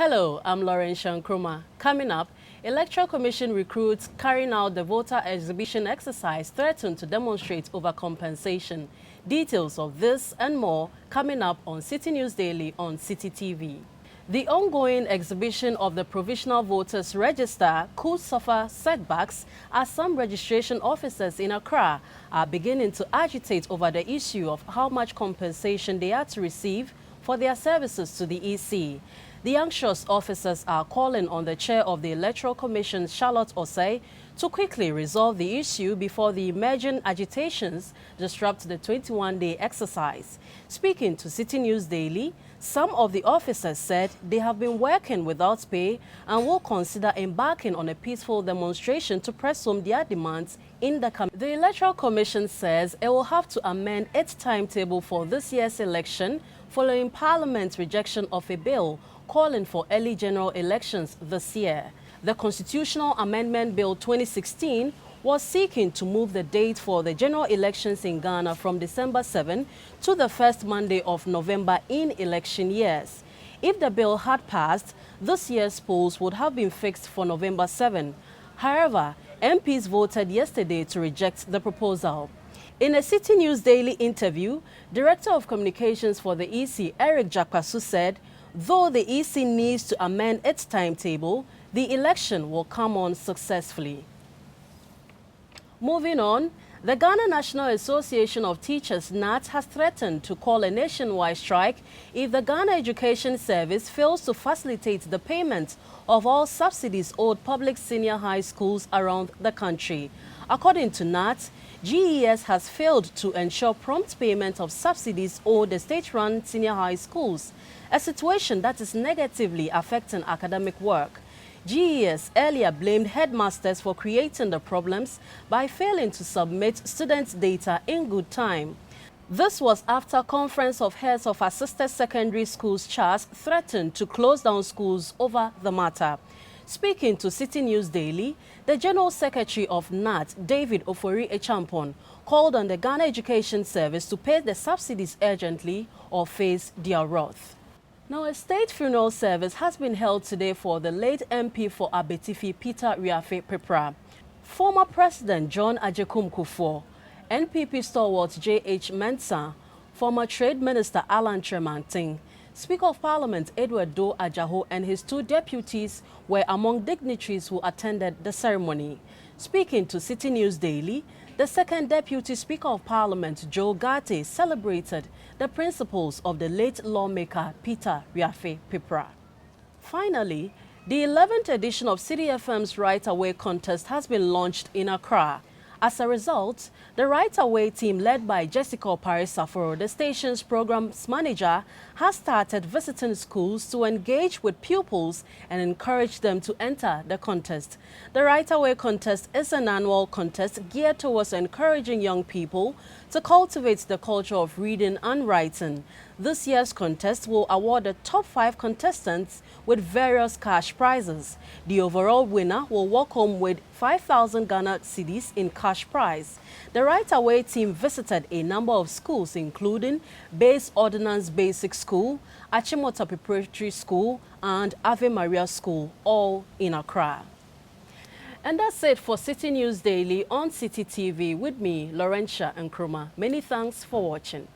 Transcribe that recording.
Hello, I'm Laurentia Nkrumah. Coming up, Electoral Commission recruits carrying out the voter exhibition exercise threaten to demonstrate overcompensation. Details of this and more coming up on City News Daily on City TV. The ongoing exhibition of the Provisional Voters Register could suffer setbacks as some registration officers in Accra are beginning to agitate over the issue of how much compensation they are to receive for their services to the EC. The anxious officers are calling on the chair of the Electoral Commission, Charlotte Osei, to quickly resolve the issue before the emerging agitations disrupt the 21-day exercise. Speaking to City News Daily, some of the officers said they have been working without pay and will consider embarking on a peaceful demonstration to press home their demands in the coming. The Electoral Commission says it will have to amend its timetable for this year's election following Parliament's rejection of a bill calling for early general elections this year. The Constitutional Amendment Bill 2016 was seeking to move the date for the general elections in Ghana from December 7 to the first Monday of November in election years. If the bill had passed, this year's polls would have been fixed for November 7. However, MPs voted yesterday to reject the proposal. In a City News Daily interview, Director of Communications for the EC, Eric Jakpasu, said, though the EC needs to amend its timetable, the election will come on successfully. Moving on, the Ghana National Association of Teachers, NAT, has threatened to call a nationwide strike if the Ghana Education Service fails to facilitate the payment of all subsidies owed public senior high schools around the country. According to NAT, GES has failed to ensure prompt payment of subsidies owed the state-run senior high schools, a situation that is negatively affecting academic work. GES earlier blamed headmasters for creating the problems by failing to submit students' data in good time. This was after a conference of heads of assisted secondary schools CHAS threatened to close down schools over the matter. Speaking to City News Daily, the General Secretary of NAT, David Ofori Echampon, called on the Ghana Education Service to pay the subsidies urgently or face their wrath. Now, a state funeral service has been held today for the late MP for Abetifi, Peter Riafe Pepra. Former President John Agyekum Kufuor, NPP stalwart J.H. Mensah, former Trade Minister Alan Tremantin, Speaker of Parliament Edward Doe Ajaho and his two deputies were among dignitaries who attended the ceremony. Speaking to City News Daily, the second Deputy Speaker of Parliament, Joe Garte, celebrated the principles of the late lawmaker Peter Riafe Pepra. Finally, the 11th edition of City FM's Right Away contest has been launched in Accra. As a result, the Right Away team led by Jessica Opare-Saforo, the station's programs manager, has started visiting schools to engage with pupils and encourage them to enter the contest. The Right Away contest is an annual contest geared towards encouraging young people to cultivate the culture of reading and writing. This year's contest will award the top 5 contestants with various cash prizes. The overall winner will walk home with 5,000 Ghana cedis in cash prize. The Right Away team visited a number of schools, including Base Ordnance Basic School, Achimota Preparatory School, and Ave Maria School, all in Accra. And that's it for City News Daily on City TV with me, Laurentia Nkrumah. Many thanks for watching.